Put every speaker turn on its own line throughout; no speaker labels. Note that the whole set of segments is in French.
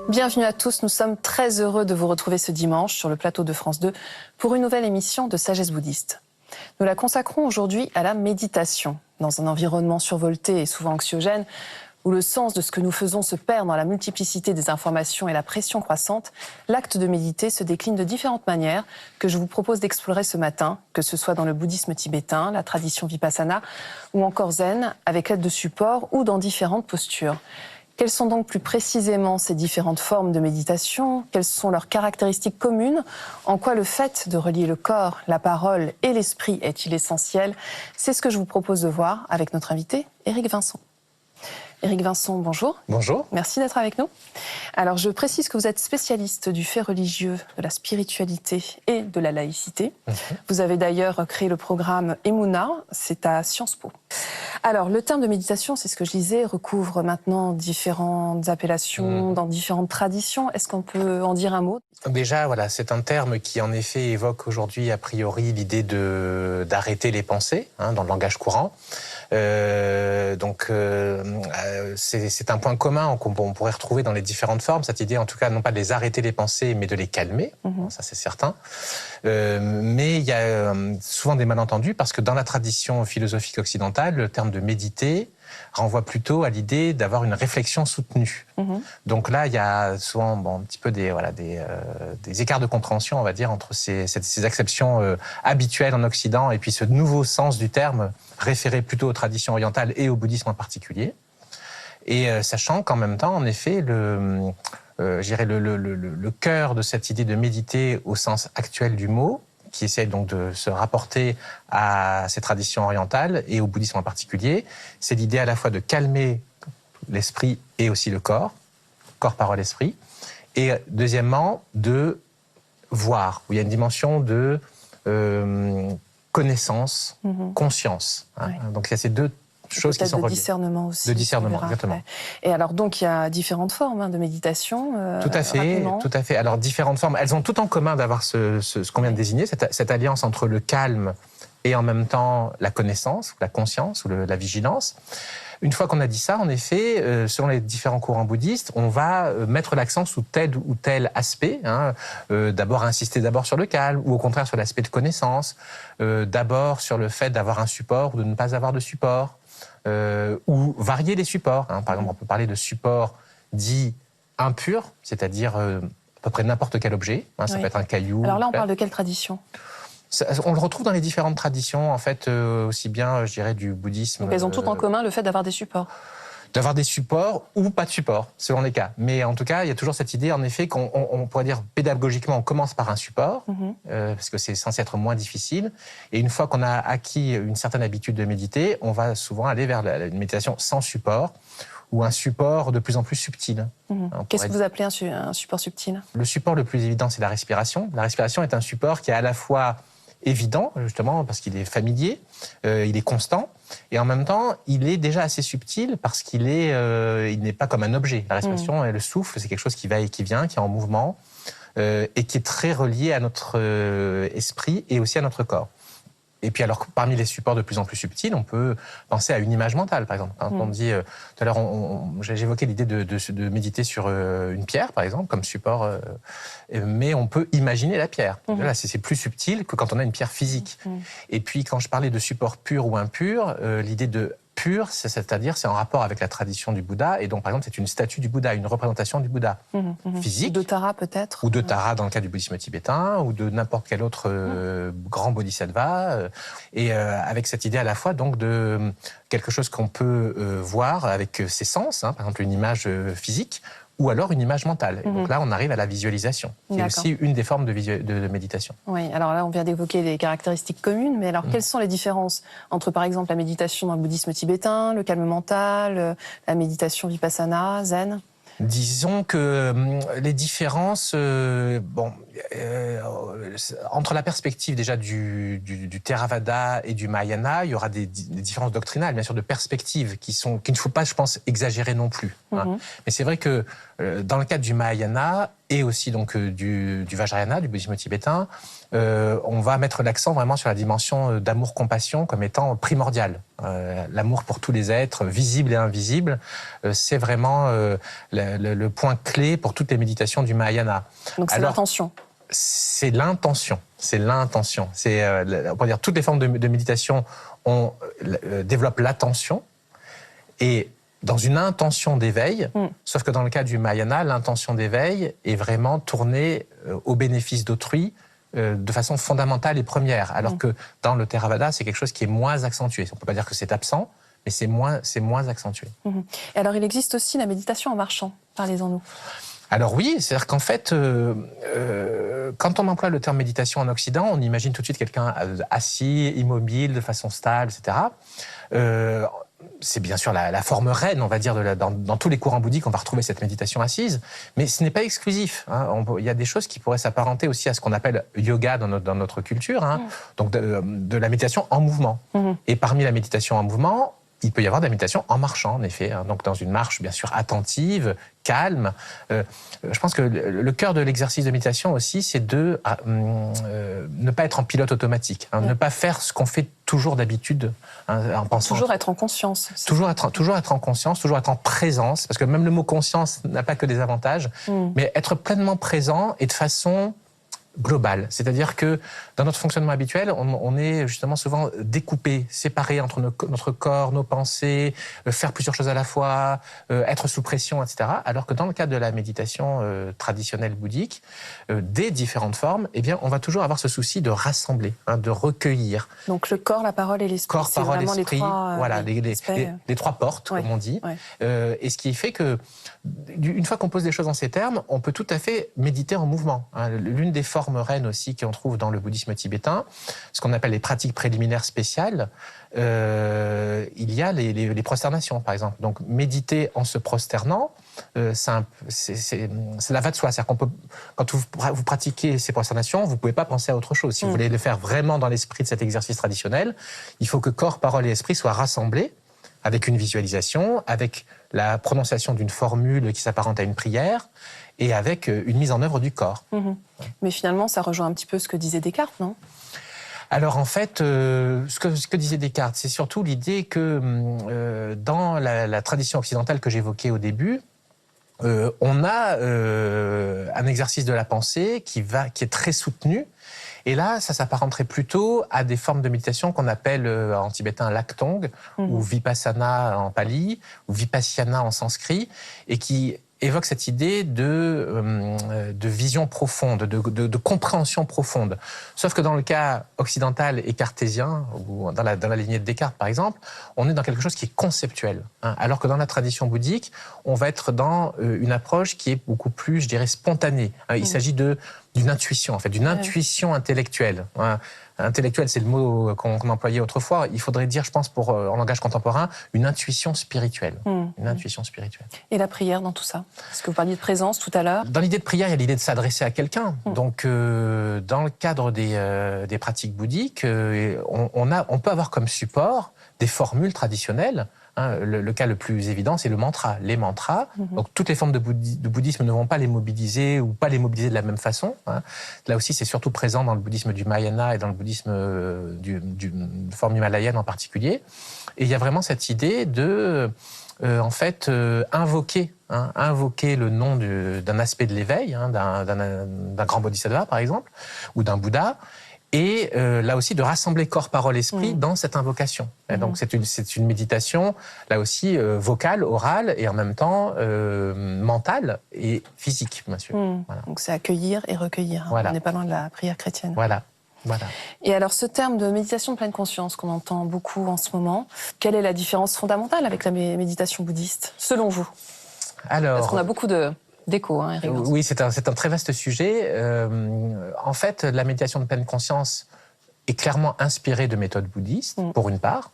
Bienvenue à tous, nous sommes très heureux de vous retrouver ce dimanche sur le plateau de France 2 pour une nouvelle émission de Sagesse bouddhiste. Nous la consacrons aujourd'hui à la méditation. Dans un environnement survolté et souvent anxiogène, où le sens de ce que nous faisons se perd dans la multiplicité des informations et la pression croissante, l'acte de méditer se décline de différentes manières que je vous propose d'explorer ce matin, que ce soit dans le bouddhisme tibétain, la tradition vipassana ou encore zen, avec l'aide de supports ou dans différentes postures. Quelles sont donc plus précisément ces différentes formes de méditation? Quelles sont leurs caractéristiques communes? En quoi le fait de relier le corps, la parole et l'esprit est-il essentiel? C'est ce que je vous propose de voir avec notre invité, Éric Vincent. Éric Vincent, bonjour.
Bonjour.
Merci d'être avec nous. Alors, je précise que vous êtes spécialiste du fait religieux, de la spiritualité et de la laïcité. Vous avez d'ailleurs créé le programme Emouna, c'est à Sciences Po. Alors, le terme de méditation, c'est ce que je disais, recouvre maintenant différentes appellations dans différentes traditions. Est-ce qu'on peut en dire un mot?
Déjà, voilà, c'est un terme qui, en effet, évoque aujourd'hui, a priori, l'idée d'arrêter les pensées, dans le langage courant. C'est un point commun qu'on pourrait retrouver dans les différentes formes, cette idée, en tout cas, non pas de les arrêter les pensées, mais de les calmer. Ça, c'est certain. Mais il y a souvent des malentendus, parce que dans la tradition philosophique occidentale, le terme de méditer renvoie plutôt à l'idée d'avoir une réflexion soutenue. Donc là, il y a souvent un petit peu des écarts de compréhension, on va dire, entre ces acceptions habituelles en Occident et puis ce nouveau sens du terme référé plutôt aux traditions orientales et au bouddhisme en particulier. Et sachant qu'en même temps, en effet, le cœur de cette idée de méditer au sens actuel du mot, qui essaie donc de se rapporter à ces traditions orientales et au bouddhisme en particulier, c'est l'idée à la fois de calmer l'esprit et aussi le corps, parole, esprit, et deuxièmement, de voir, où il y a une dimension de connaissance, conscience. Donc il y a ces deux choses qui sont reliées.
De discernement aussi.
De discernement, exactement.
Ouais. Et alors donc il y a différentes formes de méditation.
Tout à fait, tout à fait. Alors différentes formes, elles ont tout en commun d'avoir ce qu'on vient de désigner, cette alliance entre le calme et en même temps la connaissance, la conscience ou la vigilance. Une fois qu'on a dit ça, en effet, selon les différents courants bouddhistes, on va mettre l'accent sur tel ou tel aspect. D'abord insister sur le calme, ou au contraire sur l'aspect de connaissance. D'abord sur le fait d'avoir un support ou de ne pas avoir de support. Ou varier les supports. Par exemple, on peut parler de supports dits impurs, c'est-à-dire à peu près n'importe quel objet. Ça peut être un caillou.
Alors là, on parle de quelle tradition ?
On le retrouve dans les différentes traditions, en fait, aussi bien, je dirais, du bouddhisme.
Donc elles ont toutes en commun le fait d'avoir des supports.
D'avoir des supports ou pas de supports, selon les cas. Mais en tout cas, il y a toujours cette idée, en effet, qu'on pourrait dire pédagogiquement, on commence par un support, parce que c'est censé être moins difficile. Et une fois qu'on a acquis une certaine habitude de méditer, on va souvent aller vers une méditation sans support, ou un support de plus en plus subtil.
Qu'est-ce que vous appelez un support subtil ?
Le support le plus évident, c'est la respiration. La respiration est un support qui est à la fois évident, justement, parce qu'il est familier, il est constant, et en même temps, il est déjà assez subtil parce il n'est pas comme un objet. La respiration et le souffle, c'est quelque chose qui va et qui vient, qui est en mouvement, et qui est très relié à notre esprit et aussi à notre corps. Et puis alors, parmi les supports de plus en plus subtils, on peut penser à une image mentale, par exemple. Quand on dit, tout à l'heure, j'évoquais l'idée de méditer sur une pierre, par exemple, comme support, mais on peut imaginer la pierre. Là, c'est plus subtil que quand on a une pierre physique. Et puis, quand je parlais de support pur ou impur, l'idée de pur, c'est-à-dire c'est en rapport avec la tradition du Bouddha, et donc par exemple c'est une statue du Bouddha, une représentation du Bouddha physique.
Ou de Tara peut-être.
Ou de Tara dans le cas du bouddhisme tibétain, ou de n'importe quel autre grand bodhisattva, et avec cette idée à la fois donc de quelque chose qu'on peut voir avec ses sens, par exemple une image physique, ou alors une image mentale. Et donc là, on arrive à la visualisation, qui est aussi une des formes de méditation.
Oui, alors là, on vient d'évoquer les caractéristiques communes, mais alors quelles sont les différences entre, par exemple, la méditation dans le bouddhisme tibétain, le calme mental, la méditation vipassana, zen ?
Disons que les différences, entre la perspective déjà du Theravada et du Mahayana, il y aura des différences doctrinales, bien sûr, de perspectives qu'il ne faut pas, je pense, exagérer non plus. Mais c'est vrai que dans le cadre du Mahayana, et aussi donc du Vajrayana, du bouddhisme tibétain, on va mettre l'accent vraiment sur la dimension d'amour-compassion comme étant primordiale. L'amour pour tous les êtres, visibles et invisibles, c'est vraiment le point clé pour toutes les méditations du Mahayana.
Donc c'est l'intention.
C'est l'intention. C'est l'intention. On peut dire toutes les formes de méditation développent l'attention et dans une intention d'éveil, sauf que dans le cas du Mahayana, l'intention d'éveil est vraiment tournée au bénéfice d'autrui de façon fondamentale et première, alors que dans le Theravada, c'est quelque chose qui est moins accentué. On ne peut pas dire que c'est absent, mais c'est moins accentué.
Et alors, il existe aussi la méditation en marchant. Parlez-en-nous.
Alors oui, c'est-à-dire qu'en fait, quand on emploie le terme méditation en Occident, on imagine tout de suite quelqu'un assis, immobile, de façon stable, etc. C'est bien sûr la forme reine, on va dire, dans tous les courants bouddhiques, on va retrouver cette méditation assise, mais ce n'est pas exclusif. Il y a des choses qui pourraient s'apparenter aussi à ce qu'on appelle yoga dans notre culture, donc de la méditation en mouvement. Et parmi la méditation en mouvement, il peut y avoir de la méditation en marchant, en effet, donc dans une marche bien sûr attentive, calme. Je pense que le cœur de l'exercice de méditation aussi, c'est de ne pas être en pilote automatique, ne pas faire ce qu'on fait toujours d'habitude, en pensant...
Toujours être en conscience.
Toujours être en conscience, toujours être en présence, parce que même le mot conscience n'a pas que des avantages, mais être pleinement présent et de façon globale. C'est-à-dire que dans notre fonctionnement habituel, on est justement souvent découpé, séparé entre notre corps, nos pensées, faire plusieurs choses à la fois, être sous pression, etc. Alors que dans le cadre de la méditation traditionnelle bouddhique, des différentes formes, eh bien, on va toujours avoir ce souci de rassembler, de recueillir.
Donc le corps, la parole et l'esprit.
Corps, parole, esprit, voilà, les trois portes,
ouais,
comme on dit.
Ouais.
Et ce qui fait que, une fois qu'on pose les choses en ces termes, on peut tout à fait méditer en mouvement. L'une des formes reines aussi qu'on trouve dans le bouddhisme tibétain, ce qu'on appelle les pratiques préliminaires spéciales, il y a les prosternations, par exemple. Donc, méditer en se prosternant, cela va de soi. C'est-à-dire quand vous pratiquez ces prosternations, vous ne pouvez pas penser à autre chose. Si vous voulez le faire vraiment dans l'esprit de cet exercice traditionnel, il faut que corps, parole et esprit soient rassemblés avec une visualisation, avec la prononciation d'une formule qui s'apparente à une prière et avec une mise en œuvre du corps.
Mais finalement, ça rejoint un petit peu ce que disait Descartes, non ?
Alors en fait, ce que disait Descartes, c'est surtout l'idée que dans la tradition occidentale que j'évoquais au début, on a un exercice de la pensée qui est très soutenu. Et là, ça s'apparenterait plutôt à des formes de méditation qu'on appelle en tibétain laktong, ou vipassana en pali, ou vipassana en sanskrit, et qui évoque cette idée de vision profonde, de compréhension profonde. Sauf que dans le cas occidental et cartésien, ou dans la lignée de Descartes par exemple, on est dans quelque chose qui est conceptuel. Alors que dans la tradition bouddhique, on va être dans une approche qui est beaucoup plus, je dirais, spontanée. Il s'agit d'une intuition, en fait, d'une intuition intellectuelle. Intellectuel, c'est le mot qu'on employait autrefois. Il faudrait dire, je pense, en langage contemporain, une intuition spirituelle. Une intuition spirituelle. Et
la prière dans tout ça ? Parce que vous parliez de présence tout à l'heure.
Dans l'idée de prière, il y a l'idée de s'adresser à quelqu'un. Donc, dans le cadre des pratiques bouddhiques, on peut avoir comme support des formules traditionnelles. Le cas le plus évident, c'est le mantra. Les mantras, donc toutes les formes de bouddhisme ne vont pas les mobiliser ou pas les mobiliser de la même façon. Là aussi, c'est surtout présent dans le bouddhisme du Mahayana et dans le bouddhisme du forme himalayenne en particulier. Et il y a vraiment cette idée de, invoquer le nom d'un aspect de l'éveil, d'un grand bodhisattva, par exemple, ou d'un Bouddha, et là aussi de rassembler corps, parole, esprit dans cette invocation. Et donc c'est une méditation, là aussi, vocale, orale, et en même temps mentale et physique, bien sûr.
Voilà. Donc c'est accueillir et recueillir.
Voilà.
On n'est pas loin de la prière chrétienne.
Voilà.
Et alors ce terme de méditation de pleine conscience qu'on entend beaucoup en ce moment, quelle est la différence fondamentale avec la méditation bouddhiste, selon vous ? Parce qu'on a beaucoup d'écho, Eric.
Oui, c'est un très vaste sujet. En fait, la méditation de pleine conscience est clairement inspirée de méthodes bouddhistes, pour une part.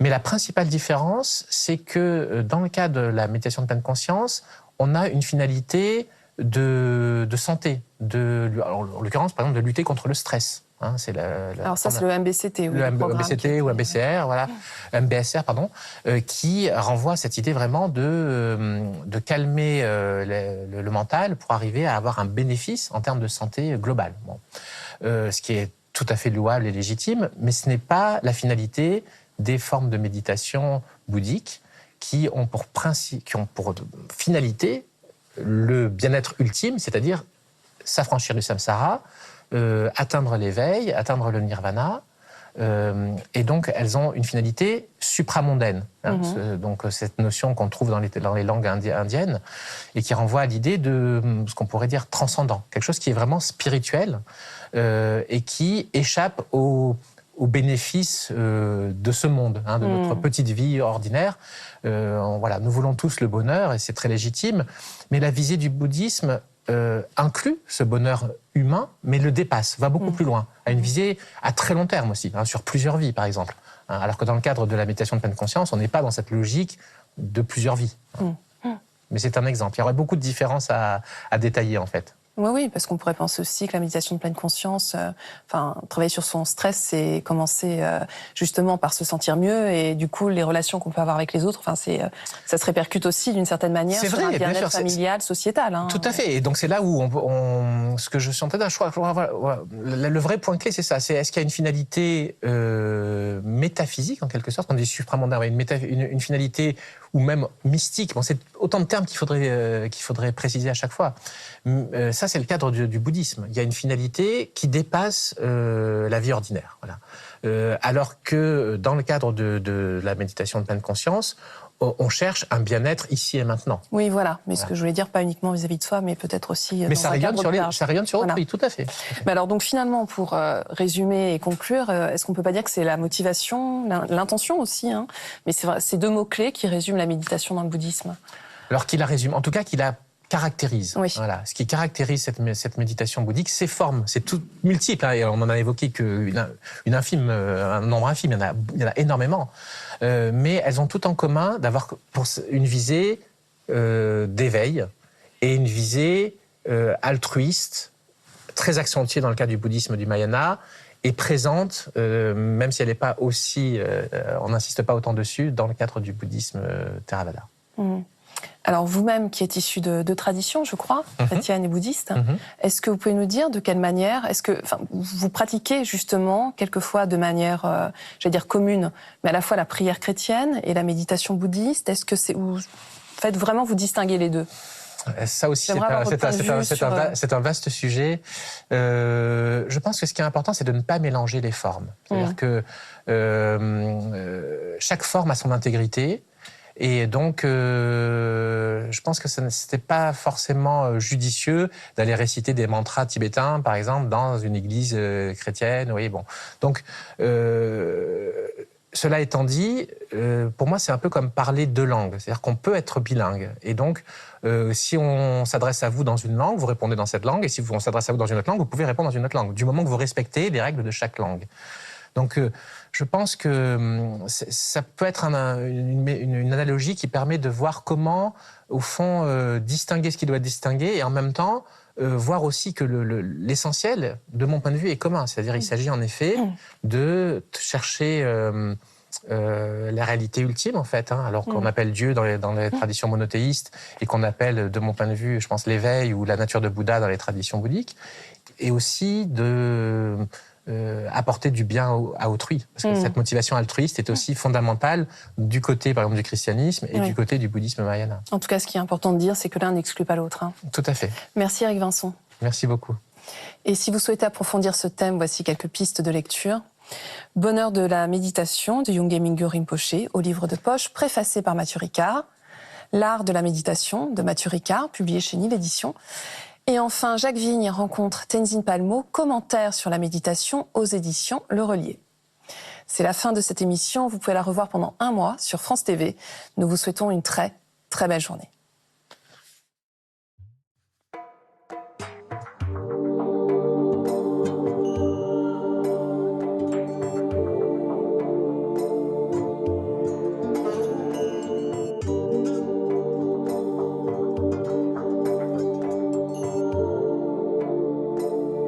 Mais la principale différence, c'est que dans le cas de la méditation de pleine conscience, on a une finalité de santé, en l'occurrence, par exemple, de lutter contre le stress. Hein, c'est
alors ça, c'est le MBCT.
Le MBCT ou MBCR, voilà. MBSR, pardon, qui renvoie à cette idée vraiment de calmer le mental pour arriver à avoir un bénéfice en termes de santé globale. Bon. Ce qui est tout à fait louable et légitime, mais ce n'est pas la finalité des formes de méditation bouddhique qui ont pour finalité le bien-être ultime, c'est-à-dire s'affranchir du samsara, atteindre l'éveil, atteindre le nirvana. Et donc, elles ont une finalité supramondaine. Hein, donc, cette notion qu'on trouve dans les langues indiennes et qui renvoie à l'idée de ce qu'on pourrait dire transcendant, quelque chose qui est vraiment spirituel et qui échappe aux bénéfices de ce monde, hein, de notre petite vie ordinaire. Voilà, nous voulons tous le bonheur et c'est très légitime, mais la visée du bouddhisme inclut ce bonheur humain, mais le dépasse, va beaucoup plus loin, à une visée à très long terme aussi, hein, sur plusieurs vies par exemple. Hein, alors que dans le cadre de la méditation de pleine conscience, on n'est pas dans cette logique de plusieurs vies. Hein. Mais c'est un exemple. Il y aurait beaucoup de différences à détailler en fait.
Oui, parce qu'on pourrait penser aussi que la méditation de pleine conscience, travailler sur son stress, c'est commencer justement par se sentir mieux et du coup les relations qu'on peut avoir avec les autres, ça se répercute aussi d'une certaine manière sur un bien-être familial, sociétal. Hein.
Tout à fait. Et donc c'est là où ce que je suis en train de le vrai point clé, c'est ça. C'est est-ce qu'il y a une finalité métaphysique en quelque sorte, on dit supramondain, une finalité ou même mystique. Bon, c'est autant de termes qu'il faudrait préciser à chaque fois. Ça, c'est le cadre du bouddhisme. Il y a une finalité qui dépasse la vie ordinaire. Voilà. Alors que dans le cadre de la méditation de pleine conscience, on cherche un bien-être ici et maintenant.
Oui, voilà. Mais ce que je voulais dire, pas uniquement vis-à-vis de soi, mais peut-être aussi
mais ça rayonne sur autrui, voilà. Tout à fait.
Mais alors, donc finalement, pour résumer et conclure, est-ce qu'on peut pas dire que c'est la motivation, l'intention aussi, hein, mais c'est vrai, ces deux mots-clés qui résument la méditation dans le bouddhisme? Alors
qu'il la résume, en tout cas qu'il la caractérise.
Oui.
Voilà. Ce qui caractérise cette méditation bouddhique, ses formes, c'est tout multiple. Hein, et on en a évoqué un nombre infime, il y en a énormément. Mais elles ont tout en commun d'avoir une visée d'éveil et une visée altruiste, très accentuée dans le cas du bouddhisme du Mahayana, et présente, même si elle n'est pas aussi, on n'insiste pas autant dessus, dans le cadre du bouddhisme Theravada.
Alors vous-même, qui êtes issu de tradition, je crois, chrétienne et bouddhiste, est-ce que vous pouvez nous dire de quelle manière, vous pratiquez justement quelquefois de manière, commune, mais à la fois la prière chrétienne et la méditation bouddhiste? Est-ce que vous faites vraiment vous distinguer les deux?
Ça aussi, c'est un vaste sujet. Je pense que ce qui est important, c'est de ne pas mélanger les formes. C'est-à-dire que chaque forme a son intégrité. Et donc, je pense que ce n'était pas forcément judicieux d'aller réciter des mantras tibétains, par exemple, dans une église chrétienne. Oui, bon. Donc, cela étant dit, pour moi, c'est un peu comme parler deux langues. C'est-à-dire qu'on peut être bilingue. Et donc, si on s'adresse à vous dans une langue, vous répondez dans cette langue. Et si on s'adresse à vous dans une autre langue, vous pouvez répondre dans une autre langue, du moment que vous respectez les règles de chaque langue. Donc, je pense que ça peut être une analogie qui permet de voir comment, au fond, distinguer ce qui doit être distingué et en même temps, voir aussi que l'essentiel, de mon point de vue, est commun. C'est-à-dire il s'agit en effet de chercher la réalité ultime, en fait, hein, alors qu'on appelle Dieu dans les traditions monothéistes et qu'on appelle, de mon point de vue, je pense, l'éveil ou la nature de Bouddha dans les traditions bouddhiques, et aussi de apporter du bien à autrui. Parce que cette motivation altruiste est aussi fondamentale du côté, par exemple, du christianisme et du côté du bouddhisme mahayana.
En tout cas, ce qui est important de dire, c'est que l'un n'exclut pas l'autre. Hein.
Tout à fait.
Merci Eric Vincent.
Merci beaucoup.
Et si vous souhaitez approfondir ce thème, voici quelques pistes de lecture. Bonheur de la méditation de Yongey Mingyur Rinpoche, au livre de poche, préfacé par Mathieu Ricard. L'art de la méditation de Mathieu Ricard, publié chez Nil Éditions. Et enfin, Jacques Vigne rencontre Tenzin Palmo, commentaire sur la méditation aux éditions Le Relier. C'est la fin de cette émission. Vous pouvez la revoir pendant 1 mois sur France TV. Nous vous souhaitons une très, très belle journée.